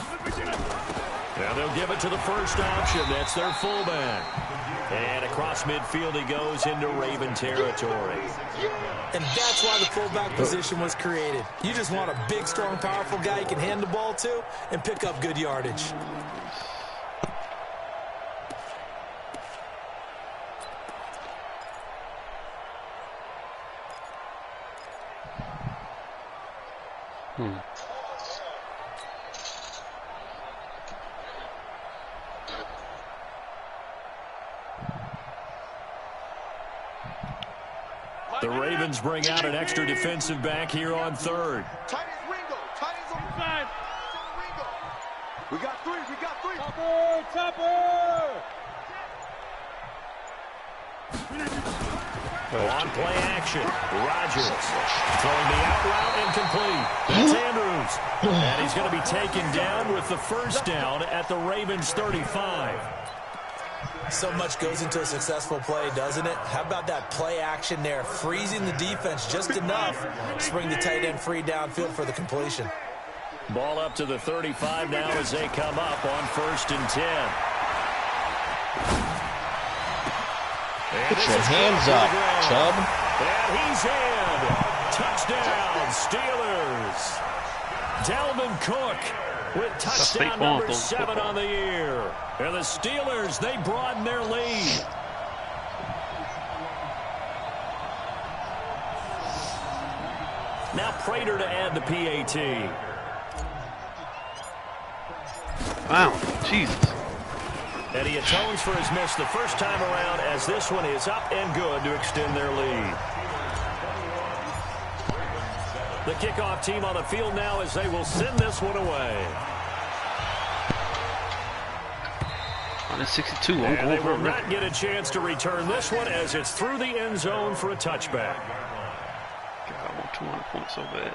Now they'll give it to the first option. That's their fullback. And across midfield he goes into Raven territory. And that's why the fullback position was created. You just want a big, strong, powerful guy you can hand the ball to and pick up good yardage. The Ravens bring out an extra defensive back here on 3rd. Tight as Ringo. Tight as on the side. We got 3. We got 3. Topper. On play action, Rodgers throwing the out route incomplete. That's Andrews. And he's going to be taken down with the first down at the Ravens 35. So much goes into a successful play, doesn't it? How about that play action there, freezing the defense just enough to bring the tight end free downfield for the completion. Ball up to the 35 now as they come up on 1st and 10. Get your hands up, Chubb. And he's in. Touchdown, Steelers. Dalvin Cook with touchdown number 7 on the year. And the Steelers, they broaden their lead. Now Prater to add the PAT. Wow, Jesus. And he atones for his miss the first time around as this one is up and good to extend their lead. The kickoff team on the field now as they will send this one away. On the 62. And they will not get a chance to return this one as it's through the end zone for a touchback. God, I want 200 points so bad.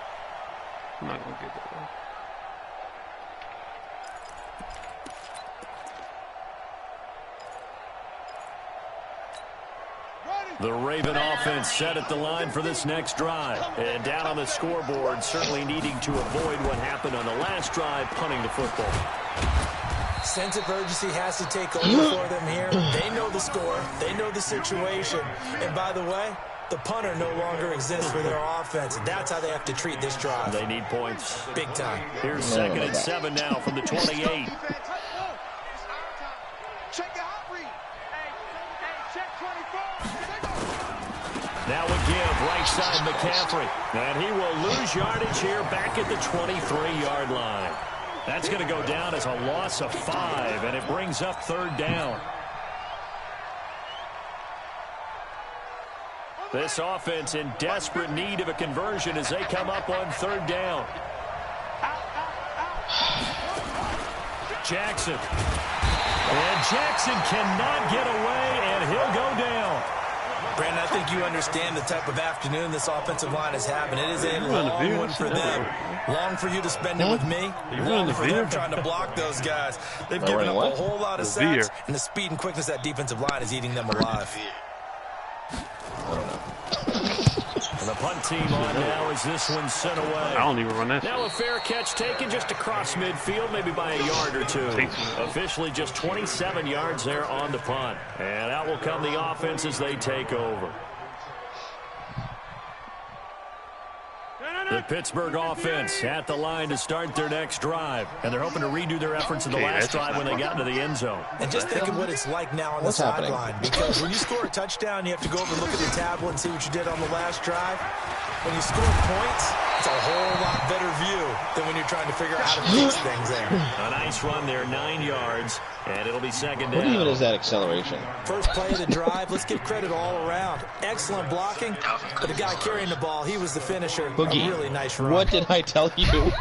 I'm not going to get that, though. The Raven offense set at the line for this next drive. And down on the scoreboard, certainly needing to avoid what happened on the last drive, punting the football. Sense of urgency has to take over for them here. They know the score. They know the situation. And by the way, the punter no longer exists for their offense. And that's how they have to treat this drive. They need points. Big time. Here's 2nd and 7 now from the 28. Now a give, right side McCaffrey. And he will lose yardage here back at the 23-yard line. That's going to go down as a loss of 5, and it brings up 3rd down. This offense in desperate need of a conversion as they come up on 3rd down. Jackson. And Jackson cannot get away, and he'll go down. Brandon, I think you understand the type of afternoon this offensive line is having. It is a long one for them. Long for you to spend it with me. Long for them trying to block those guys. They've given up a whole lot of sacks, and the speed and quickness of that defensive line is eating them alive. And the punt team on now as this one's sent away. I don't even run that. Now a fair catch taken just across midfield, maybe by a yard or two. Officially just 27 yards there on the punt. And out will come the offense as they take over. The Pittsburgh offense at the line to start their next drive. And they're hoping to redo their efforts in the last drive when they got into the end zone. And just think of what it's like now on the sideline. Because when you score a touchdown, you have to go over and look at the tablet and see what you did on the last drive. When you score points, it's a whole lot better view than when you're trying to figure out how to fix things there. A nice run there, 9 yards, and it'll be 2nd down. What even is that acceleration? First play of the drive, let's give credit all around. Excellent blocking, but the guy carrying the ball, he was the finisher. Boogie, a really nice run. What did I tell you?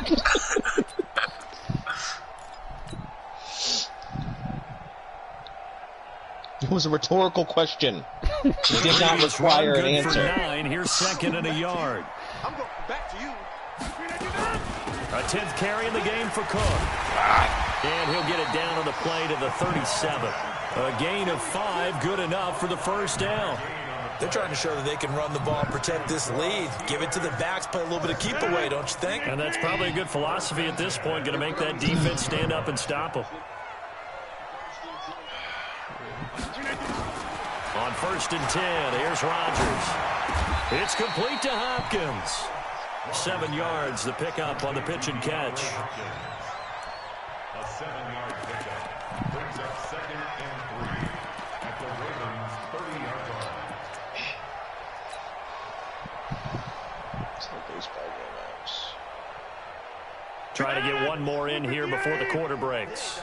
It was a rhetorical question. It did not require an answer. 9. Here's 2nd and a yard. I'm going back to you. A 10th carry in the game for Cook. And he'll get it down on the play to the 37. A gain of 5, good enough for the first down. They're trying to show that they can run the ball and protect this lead. Give it to the backs, play a little bit of keep away, don't you think? And that's probably a good philosophy at this point, going to make that defense stand up and stop them. On 1st and 10, here's Rodgers. It's complete to Hopkins. 7 yards, the pickup on the pitch and catch. A 7-yard pickup brings up 2nd and 3 at the Ravens' 30-yard line. Try to get one more in here before the quarter breaks.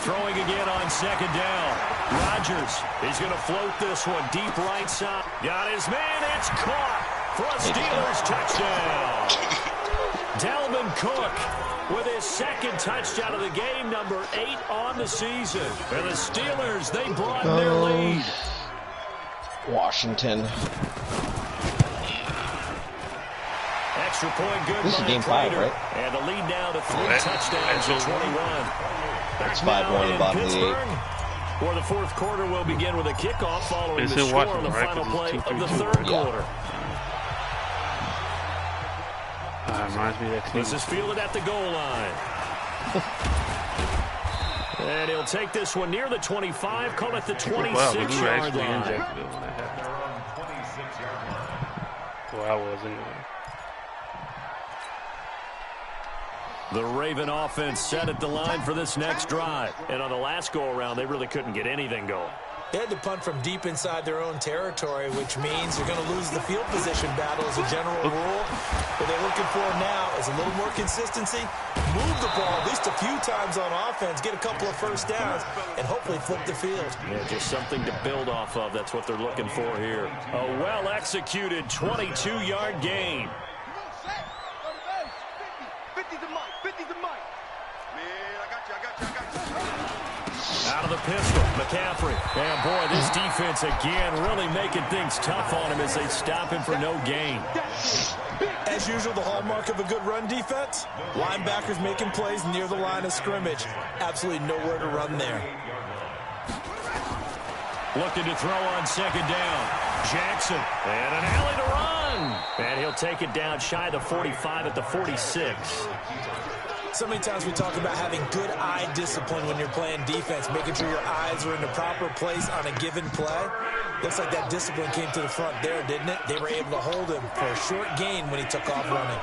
Throwing again on 2nd down. Rodgers, he's going to float this one deep right side. Got his man, it's caught for a Steelers touchdown. Dalvin Cook with his 2nd touchdown of the game, number 8 on the season. And the Steelers, they broaden their lead. Washington. Extra point good. This is game 5, right? And the lead now to 3 touchdowns to 21. That's 5-1 in bottom of the 8. Where the 4th quarter will begin with a kickoff following the score on the final play of the 3rd quarter. Reminds me of that This is fielded at the goal line. And he'll take this one near the 25, call it the 26-yard line. They're on 26-yard line. Well, I was anyway. The Raven offense set at the line for this next drive. And on the last go-around, they really couldn't get anything going. They had to punt from deep inside their own territory, which means they're going to lose the field position battle as a general rule. What they're looking for now is a little more consistency, move the ball at least a few times on offense, get a couple of first downs, and hopefully flip the field. Yeah, just something to build off of. That's what they're looking for here. A well-executed 22-yard gain. 50's a mic. 50's a mic. Man, I got you. Out of the pistol, McCaffrey. And boy, this defense again really making things tough on him as they stop him for no gain. As usual, the hallmark of a good run defense, linebackers making plays near the line of scrimmage. Absolutely nowhere to run there. Looking to throw on second down. Jackson. And an alley to run. And he'll take it down shy of the 45 at the 46. So many times we talk about having good eye discipline when you're playing defense, making sure your eyes are in the proper place on a given play. Looks like that discipline came to the front there, didn't it? They were able to hold him for a short gain when he took off running.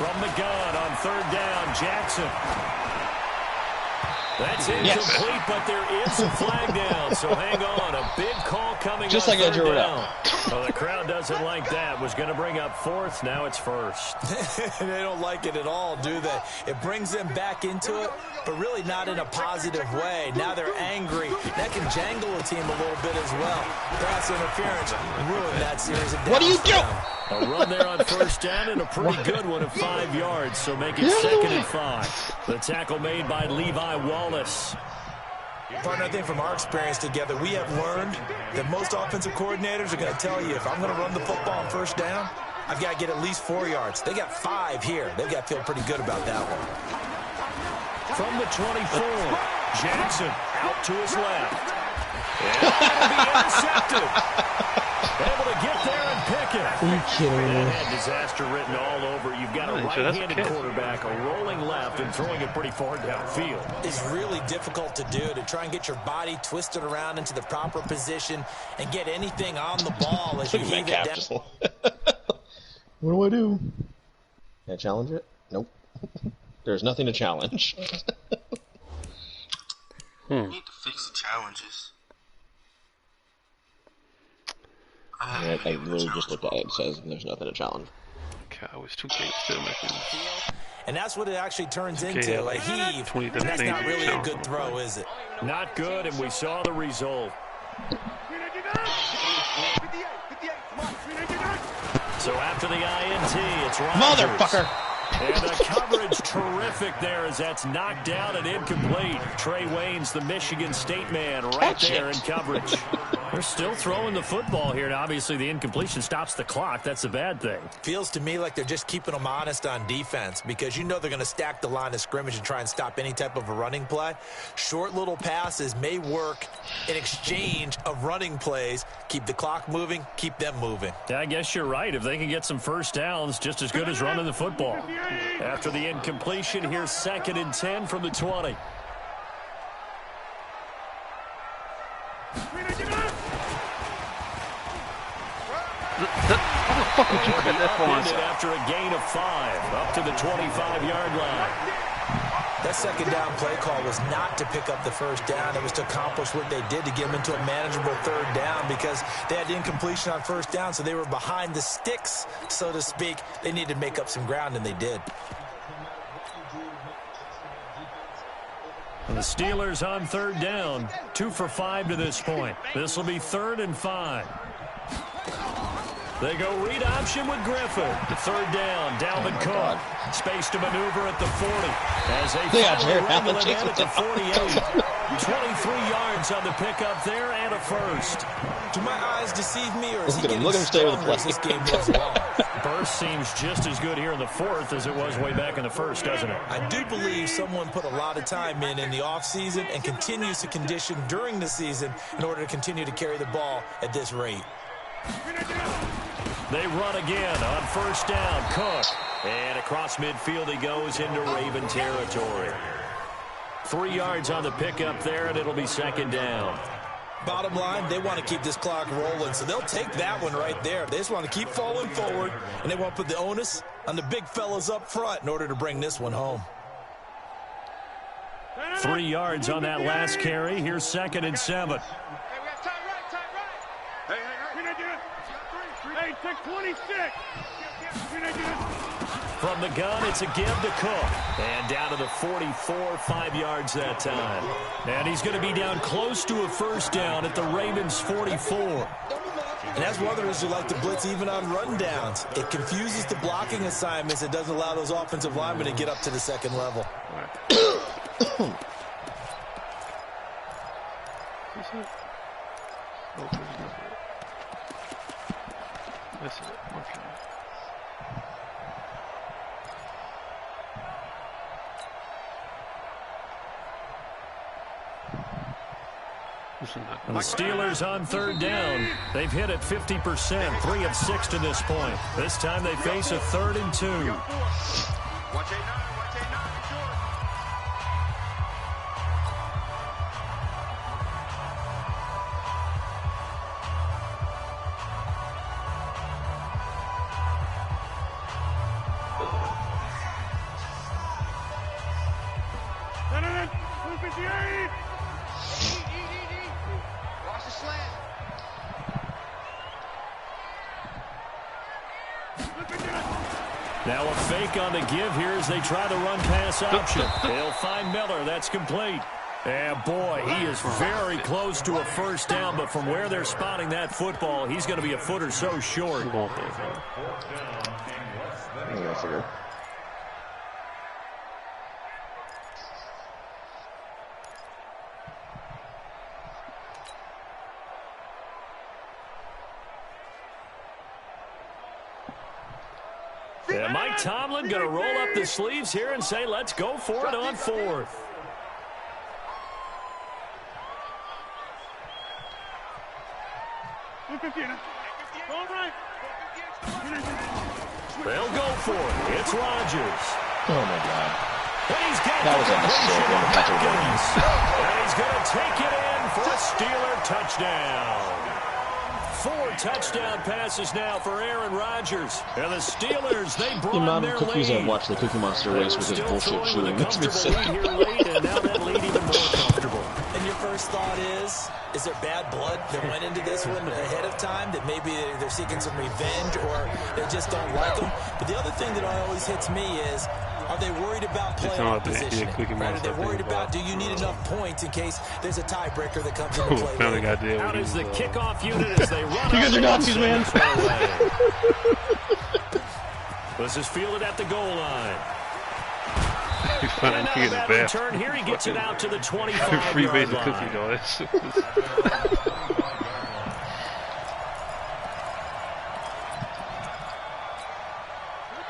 From the gun on third down, Jackson. That's incomplete, but there is a flag down, so hang on. A big call coming just on like I drew it down. up. Well, the crowd doesn't like that. Was going to bring up fourth. Now it's first. They don't like it at all, do they? It brings them back into it, but really not in a positive way. Now they're angry. That can jangle a team a little bit as well. Pass interference ruined that series of downs. What do you do? A run there on first down and a pretty good one of 5 yards, so make it 2nd and 5. The tackle made by Levi Wallace. Partner, I think from our experience together, we have learned that most offensive coordinators are going to tell you, if I'm going to run the football on first down, I've got to get at least 4 yards. They got 5 here. They've got to feel pretty good about that one. From the 24, Jackson out to his left. And be intercepted. Able to get there and pick it. Are you kidding me? Disaster written all over. You've got a right-handed quarterback, a rolling left, and throwing it pretty far downfield. It's really difficult to do, to try and get your body twisted around into the proper position and get anything on the ball as you heave it down. What do? Can I challenge it? Nope. There's nothing to challenge. You need to fix the challenges. I literally just looked at it. It says there's nothing to challenge. Cowboys 2K still making. And that's what it actually turns into, a heave. And that's not really a good throw, is it? Not good, and we saw the result. So after the INT, it's Rodgers. Motherfucker! And the coverage terrific there as that's knocked down and incomplete. Trey Waynes, the Michigan State man, right there in coverage. They're still throwing the football here, and obviously the incompletion stops the clock. That's a bad thing. Feels to me like they're just keeping them honest on defense because you know they're going to stack the line of scrimmage and try and stop any type of a running play. Short little passes may work in exchange of running plays. Keep the clock moving, keep them moving. Yeah, I guess you're right. If they can get some first downs, just as good as running the football. After the incompletion, here's 2nd and 10 from the 20. How the fuck would you cut that far inside? After a gain of 5, up to the 25-yard line. That second down play call was not to pick up the first down. It was to accomplish what they did to get them into a manageable third down because they had incompletion on first down, so they were behind the sticks, so to speak. They needed to make up some ground, and they did. And the Steelers on third down, 2 for 5 to this point. This will be 3rd and 5. They go read option with Griffin. The third down, Dalvin Cook. Space to maneuver at the 40. As they finally wrangle it in at the 48. 23 yards on the pickup there and a first. Do my eyes deceive me, or is he Look at him. getting Look at him stay with the stronger play. as this game goes along? Burst seems just as good here in the 4th as it was way back in the 1st, doesn't it? I do believe someone put a lot of time in the offseason and continues to condition during the season in order to continue to carry the ball at this rate. They run again on first down. Cook. And across midfield he goes into Raven territory. 3 yards on the pickup there, and it'll be 2nd down. Bottom line, they want to keep this clock rolling, so they'll take that one right there. They just want to keep falling forward, and they want to put the onus on the big fellas up front in order to bring this one home. 3 yards on that last carry. Here's 2nd and 7. Hey, we got time right. Hey, 626. From the gun, it's a give to Cook. And down to the 44, 5 yards that time. And he's going to be down close to a first down at the Ravens' 44. And that's one of the reasons you like to blitz even on rundowns. It confuses the blocking assignments. It doesn't allow those offensive linemen to get up to the second level. That's it. Okay. And the Steelers on 3rd down. They've hit it 50%, 3 of 6 to this point. This time they face a 3rd and 2. Watch 8-9, watch 8-9, be sure. Watch the slant. Now a fake on the give here as they try the run-pass option. They'll find Miller. That's complete. And boy, he is very close to a first down, but from where they're spotting that football, he's going to be a foot or so short. And Mike Tomlin going to roll up the sleeves here and say, let's go for it on 4th. They'll go for it. It's Rodgers. Oh, my God. And he's got That was a mistake on the Hopkins. And he's going to take it in for a Steeler touchdown. 4 touchdown passes now for Aaron Rodgers. And the Steelers, they brought the amount their of cookies lead. I've watched the Cookie Monster race with his bullshit chewing makes me sick. Lead here late, and now that lead even more comfortable. And your first thought is there bad blood that went into this one ahead of time, that maybe they're seeking some revenge or they just don't like them? But the other thing that always hits me is, are they worried about playoff positioning? Right? Are they worried about, do you need enough points in case there's a tiebreaker that comes into play? Out is the kickoff unit as they run. You guys are Nazis, man. This is fielded at the goal line. He's fun. And He now gets return here, he gets it out to the 25-yard freebase line. cookie dollars.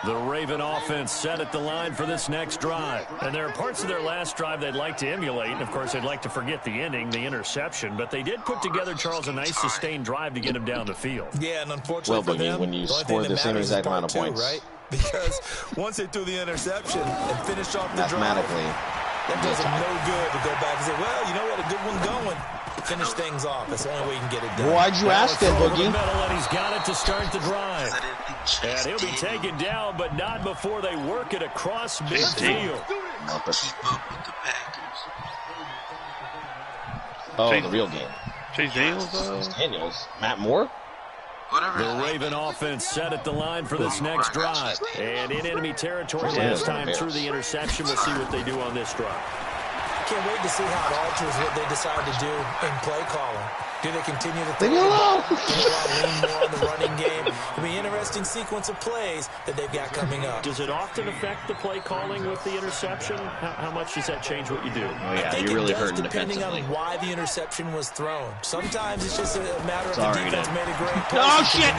The Raven offense set at the line for this next drive. And there are parts of their last drive they'd like to emulate. And, of course, they'd like to forget the ending, the interception. But they did put together, Charles, a nice sustained drive to get him down the field. Yeah, and unfortunately for them, when you score the same exact amount of points. Right? Because once they threw the interception and finished off the drive, mathematically, that does them no good to go back and say, well, you know what, a good one going. Finish things off. That's the only way you can get it done. Why'd you ask that, Boogie? And he's got it to start the drive. And he'll be taken down, but not before they work it across midfield. Oh, the real game. Chase Daniels? Daniels. Matt Moore? The Raven offense set at the line for this next drive. And in enemy territory last time through the interception. We'll see what they do on this drive. Can't wait to see how it alters what they decide to do in play calling. Do they continue to throw lean more on the running game? It'll be an interesting sequence of plays that they've got coming up. Does it often affect the play calling with the interception? How much does that change what you do? Oh, yeah, you're really hurting depending defensively. on why the interception was thrown. Sometimes it's just a matter of the defense made a great play. Oh, shit!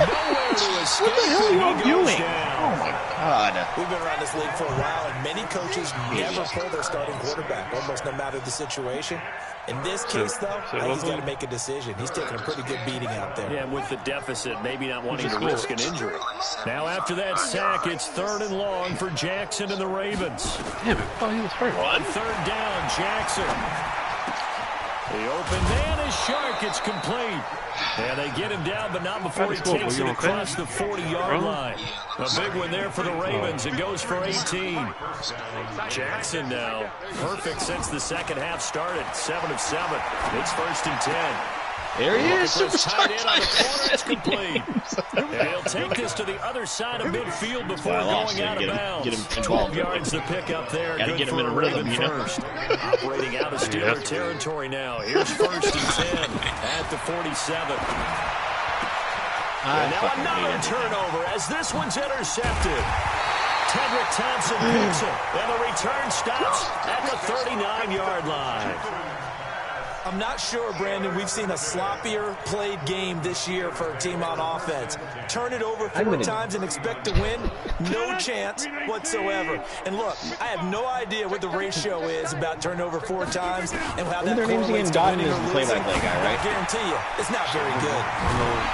Nowhere to escape. What the hell are you doing? Down. Oh, my God. We've been around this league for a while, and many coaches never pull their starting quarterback, almost no matter the situation. In this case, though, I think he's got to make a decision. He's taking a pretty good beating out there. Yeah, with the deficit, maybe not wanting to risk an injury. Now, after that sack, it's 3rd and long for Jackson and the Ravens. Damn it. Oh, he was hurt. On 3rd down, Jackson. The open man is Shark. It's complete. And they get him down, but not before he takes it across the 40-yard line. A big one there for the Ravens. It goes for 18. Jackson now, perfect since the second half started. 7 of 7. It's 1st and 10. There he is, superstar tight end on the corner. It's complete. And he'll take this to the other side of midfield before going out of bounds. 12 yards to pick up there. Gotta get him in a rhythm, you know. Operating out of Steeler territory now. Here's 1st and 10 at the 47. And now another turnover as this one's intercepted. Tedrick Thompson picks it, and the return stops at the 39-yard line. I'm not sure, Brandon, we've seen a sloppier played game this year for a team on offense. Turn it over 4 times and expect to win? No chance whatsoever. And look, I have no idea what the ratio is about turnover 4 times and how that correlates to winning or losing. I guarantee you, it's not very good.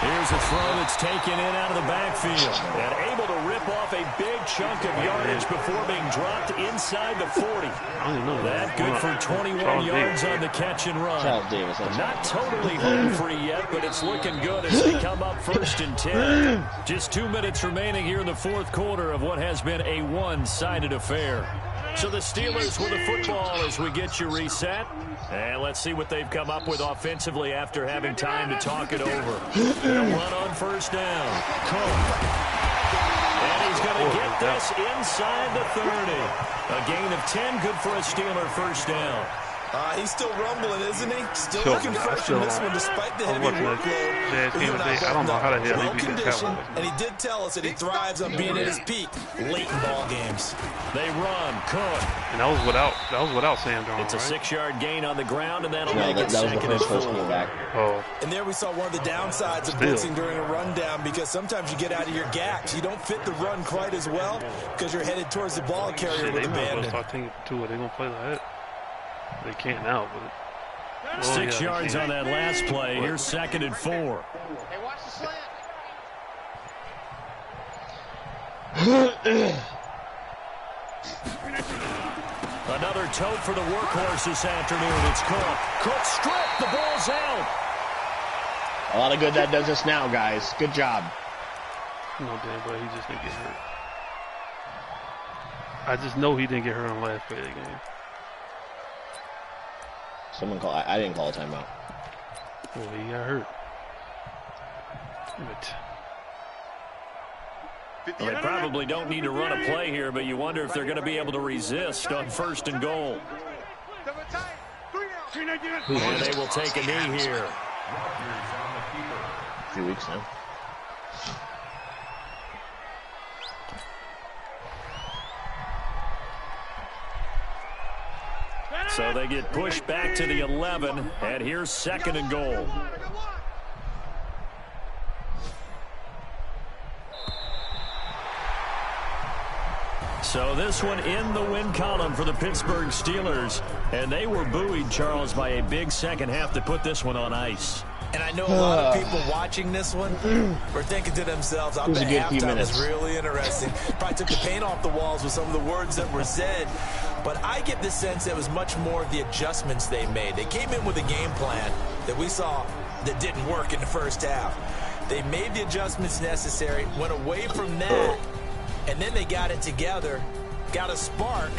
Here's a throw that's taken in out of the backfield and able to rip off a big chunk of yardage before being dropped inside the 40. That good for 21 yards on the catch and run. Not totally home free yet, but it's looking good as they come up 1st and 10. Just 2 minutes remaining here in the 4th quarter of what has been a one-sided affair. So the Steelers with the football as we get you reset. And let's see what they've come up with offensively after having time to talk it over. They'll run on 1st down. Cook. And he's going to get this inside the 30. A gain of 10, good for a Steeler 1st down. He's still rumbling, isn't he? Still looking fresh in this one despite the heavy workload. I don't know how the hell he beat the Cowboys. And he did tell us that he thrives on being at his peak late in ball games. They run, Cook. And that was without Sam Darnold. It's a 6-yard gain on the ground, and that'll make it 2nd and 4. And there we saw one of the downsides of blitzing during a rundown because sometimes you get out of your gaps. You don't fit the run quite as well because you're headed towards the ball carrier with abandon. They're going to play like that. They can't now, but 6 yards on that last play. Here's 2nd and 4. Hey, watch the slant. Another tote for the workhorse this afternoon. It's Cook. Cook stripped. The ball's out. A lot of good that does us now, guys. Good job. No, damn, but he just didn't get hurt. I just know he didn't get hurt on the last play of the game. Someone call. I didn't call a timeout. Well, he got hurt. Well, they probably don't need to run a play here, but you wonder if they're going to be able to resist on 1st and goal. And they will take a knee here. A few weeks now. So they get pushed back to the 11, and here's 2nd and goal. So this one in the win column for the Pittsburgh Steelers, and they were buoyed, Charles, by a big second half to put this one on ice. And I know a lot of people watching this one were thinking to themselves, I bet halftime was really interesting. Probably took the paint off the walls with some of the words that were said. But I get the sense it was much more of the adjustments they made. They came in with a game plan that we saw that didn't work in the first half. They made the adjustments necessary, went away from that, and then they got it together, got a spark,